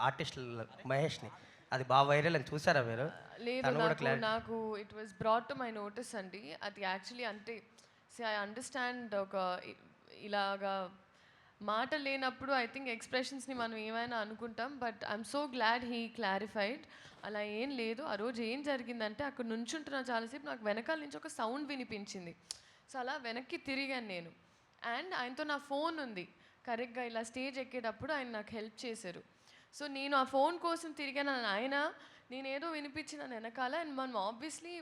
Artist మహేష్ని, అది బాగా viral అని చూసారా మీరు? లేదు, తను కూడా నాకు it was brought to my notice అండి. అది యాక్చువల్లీ అంటే ఐ అండర్స్టాండ్ ఒక ఇలాగా మాట లేనప్పుడు ఐ థింక్ ఎక్స్ప్రెషన్స్ని మనం ఏమైనా అనుకుంటాం. But I'm so glad he clarified. అలా ఏం లేదు. ఆ రోజు ఏం జరిగిందంటే అక్కడ నుంచుంటున్న చాలాసేపు నాకు వెనకాల నుంచి ఒక సౌండ్ వినిపించింది. సో అలా వెనక్కి తిరిగాను నేను. అండ్ ఆయనతో నా ఫోన్ ఉంది. కరెక్ట్గా ఇలా స్టేజ్ ఎక్కేటప్పుడు ఆయన నాకు హెల్ప్ చేశారు. సో నేను ఆ ఫోన్ కోసం తిరిగాను ఆయన, నేనేదో వినిపించిన వెనకాల. అండ్ మనం ఆబ్వియస్లీ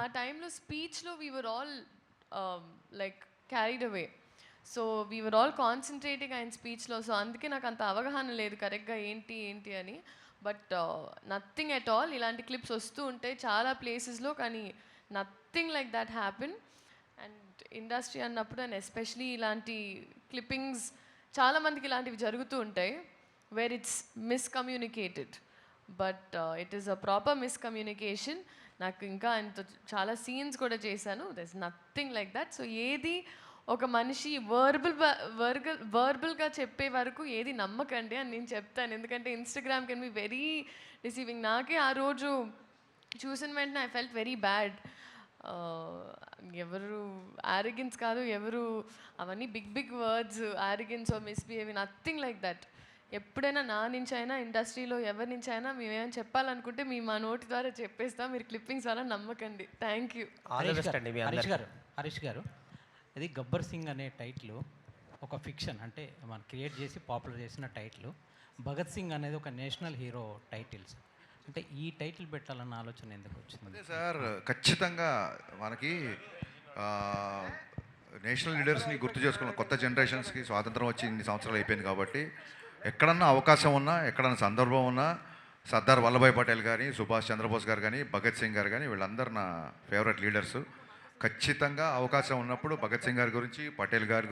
ఆ టైంలో స్పీచ్లో we were all like carried away. So we were all concentrating ఆయన స్పీచ్లో. సో అందుకే నాకు అంత అవగాహన లేదు కరెక్ట్గా ఏంటి అని. But nothing at all. ఇలాంటి క్లిప్స్ వస్తూ ఉంటాయి చాలా ప్లేసెస్లో, కానీ nothing like that happen. And industry అన్నప్పుడు అండ్ ఎస్పెషలీ ఇలాంటి క్లిప్పింగ్స్ చాలామందికి ఇలాంటివి జరుగుతూ ఉంటాయి where it's miscommunicated. But it is a proper miscommunication. నాకు ఇంకా ఆయనతో చాలా సీన్స్ కూడా చేశాను. There is nothing like that. So ఏది ఒక మనిషి వర్బల్గా చెప్పే వరకు ఏది నమ్మకండి అని నేను చెప్తాను. ఎందుకంటే Instagram can be very receiving. నాకే ఆ రోజు చూసిన వెంటనే ఐ ఫెల్ట్ వెరీ బ్యాడ్. ఎవరు ఆరోగెన్స్ కాదు, ఎవరు అవన్నీ big words, arrogance or misbehaving, nothing like that. ఎప్పుడైనా నా నుంచి అయినా ఇండస్ట్రీలో ఎవరి నుంచి అయినా మేమేమైనా చెప్పాలనుకుంటే మేము మా నోటి ద్వారా చెప్పేస్తాం. మీరు క్లిప్పింగ్స్ అలా నమ్మకండి. Thank you. హరీష్ గారు, ఇది గబ్బర్ సింగ్ అనే టైటిల్ ఒక ఫిక్షన్, అంటే మనం క్రియేట్ చేసి పాపులర్ చేసిన టైటిల్. భగత్ సింగ్ అనేది ఒక నేషనల్ హీరో టైటిల్స్. అంటే ఈ టైటిల్ పెట్టాలన్న ఆలోచన ఎందుకు వచ్చింది? అదే సార్, ఖచ్చితంగా మనకి నేషనల్ లీడర్స్ని గుర్తు చేసుకున్న కొత్త జనరేషన్స్కి స్వాతంత్రం వచ్చి ఇన్ని సంవత్సరాలు అయిపోయింది కాబట్టి ఎక్కడన్నా అవకాశం ఉన్నా, ఎక్కడన్నా సందర్భం ఉన్నా సర్దార్ వల్లభాయ్ పటేల్ కానీ, సుభాష్ చంద్రబోస్ గారు కానీ, భగత్ సింగ్ గారు కానీ, వీళ్ళందరూ నా ఫేవరెట్ లీడర్స్. ఖచ్చితంగా అవకాశం ఉన్నప్పుడు భగత్ సింగ్ గారి గురించి, పటేల్ గారి